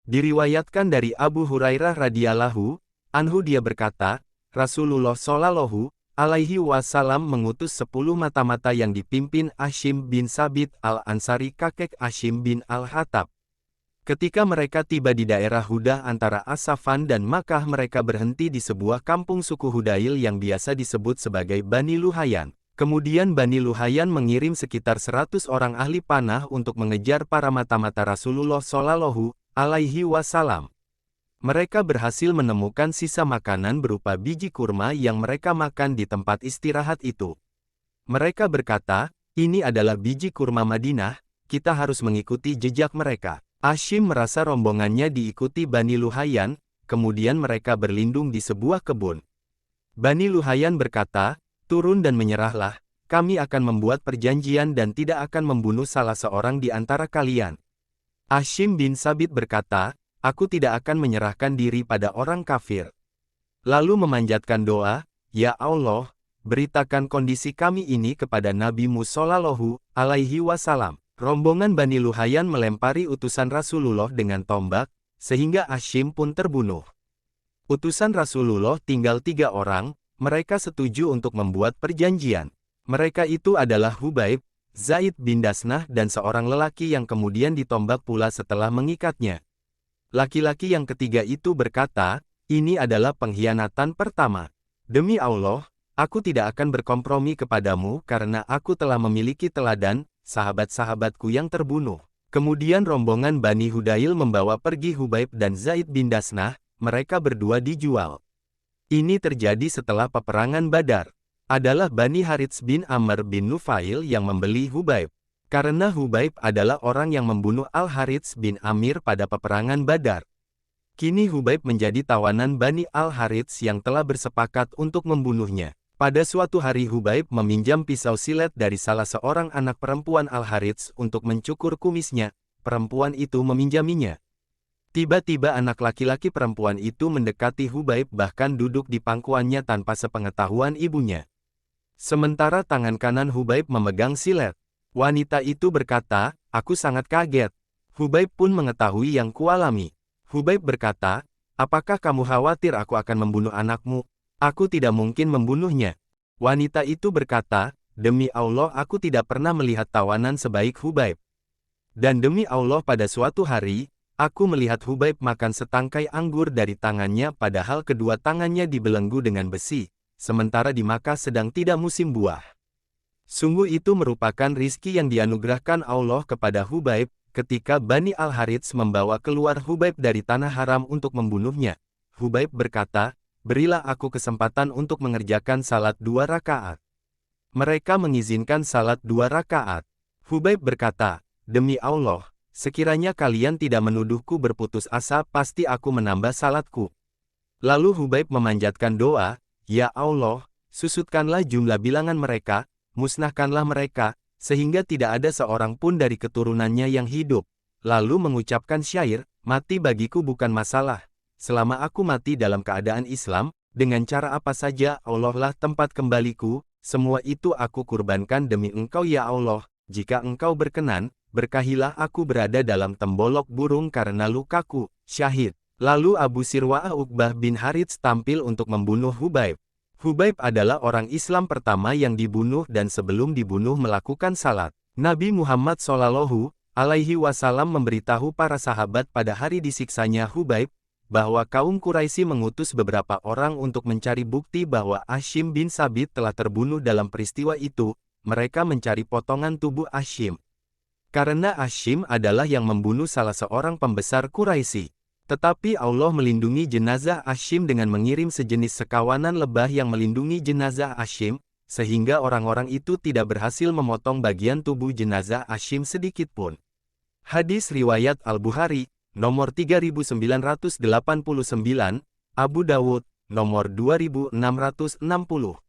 Diriwayatkan dari Abu Hurairah radhiyallahu anhu dia berkata, Rasulullah shallallahu alaihi wasallam mengutus 10 mata-mata yang dipimpin Hashim bin Sabit al-Ansari kakek Hashim bin al-Hattab. Ketika mereka tiba di daerah Hudah antara As-Safan dan Makkah, mereka berhenti di sebuah kampung suku Hudail yang biasa disebut sebagai Bani Luhayan. Kemudian Bani Luhayan mengirim sekitar 100 orang ahli panah untuk mengejar para mata-mata Rasulullah shallallahu alaihi wasallam. Mereka berhasil menemukan sisa makanan berupa biji kurma yang mereka makan di tempat istirahat itu. Mereka berkata, ini adalah biji kurma Madinah, kita harus mengikuti jejak mereka. Hashim merasa rombongannya diikuti Bani Luhayan, kemudian mereka berlindung di sebuah kebun. Bani Luhayan berkata, turun dan menyerahlah, kami akan membuat perjanjian dan tidak akan membunuh salah seorang di antara kalian. Hashim bin Sabit berkata, aku tidak akan menyerahkan diri pada orang kafir. Lalu memanjatkan doa, ya Allah, beritakan kondisi kami ini kepada Nabi-Mu shallallahu alaihi wasallam. Rombongan Bani Luhayan melempari utusan Rasulullah dengan tombak, sehingga Hashim pun terbunuh. Utusan Rasulullah tinggal 3 orang, mereka setuju untuk membuat perjanjian. Mereka itu adalah Hubaib, Zaid bin Dasnah dan seorang lelaki yang kemudian ditombak pula setelah mengikatnya. Laki-laki yang ketiga itu berkata, ini adalah pengkhianatan pertama. Demi Allah, aku tidak akan berkompromi kepadamu karena aku telah memiliki teladan, sahabat-sahabatku yang terbunuh. Kemudian rombongan Bani Hudail membawa pergi Hubaib dan Zaid bin Dasnah, mereka berdua dijual. Ini terjadi setelah peperangan Badar. Adalah Bani Harits bin Amr bin Nufail yang membeli Hubaib. Karena Hubaib adalah orang yang membunuh Al-Harits bin Amir pada peperangan Badar. Kini Hubaib menjadi tawanan Bani Al-Harits yang telah bersepakat untuk membunuhnya. Pada suatu hari Hubaib meminjam pisau silet dari salah seorang anak perempuan Al-Harits untuk mencukur kumisnya. Perempuan itu meminjaminya. Tiba-tiba anak laki-laki perempuan itu mendekati Hubaib bahkan duduk di pangkuannya tanpa sepengetahuan ibunya. Sementara tangan kanan Hubaib memegang silet. Wanita itu berkata, aku sangat kaget. Hubaib pun mengetahui yang kualami. Hubaib berkata, apakah kamu khawatir aku akan membunuh anakmu? Aku tidak mungkin membunuhnya. Wanita itu berkata, demi Allah aku tidak pernah melihat tawanan sebaik Hubaib. Dan demi Allah pada suatu hari, aku melihat Hubaib makan setangkai anggur dari tangannya padahal kedua tangannya dibelenggu dengan besi, sementara di Makkah sedang tidak musim buah. Sungguh itu merupakan rizki yang dianugerahkan Allah kepada Hubaib, ketika Bani Al-Harits membawa keluar Hubaib dari tanah haram untuk membunuhnya. Hubaib berkata, berilah aku kesempatan untuk mengerjakan salat 2 rakaat. Mereka mengizinkan salat 2 rakaat. Hubaib berkata, demi Allah, sekiranya kalian tidak menuduhku berputus asa pasti aku menambah salatku. Lalu Hubaib memanjatkan doa, ya Allah, susutkanlah jumlah bilangan mereka, musnahkanlah mereka, sehingga tidak ada seorang pun dari keturunannya yang hidup. Lalu mengucapkan syair, mati bagiku bukan masalah. Selama aku mati dalam keadaan Islam, dengan cara apa saja Allah lah tempat kembaliku, semua itu aku kurbankan demi Engkau ya Allah, jika Engkau berkenan, berkahilah aku berada dalam tembolok burung karena lukaku, syahid. Lalu Abu Sirwa'ah Uqbah bin Harits tampil untuk membunuh Hubaib. Hubaib adalah orang Islam pertama yang dibunuh dan sebelum dibunuh melakukan salat. Nabi Muhammad shallallahu alaihi wasallam memberitahu para sahabat pada hari disiksanya Hubaib, bahwa kaum Quraisy mengutus beberapa orang untuk mencari bukti bahwa Hashim bin Sabit telah terbunuh dalam peristiwa itu. Mereka mencari potongan tubuh Hashim. Karena Hashim adalah yang membunuh salah seorang pembesar Quraisy. Tetapi Allah melindungi jenazah Hashim dengan mengirim sejenis sekawanan lebah yang melindungi jenazah Hashim, sehingga orang-orang itu tidak berhasil memotong bagian tubuh jenazah Hashim sedikitpun. Hadis riwayat Al-Bukhari, nomor 3989, Abu Dawud, nomor 2660.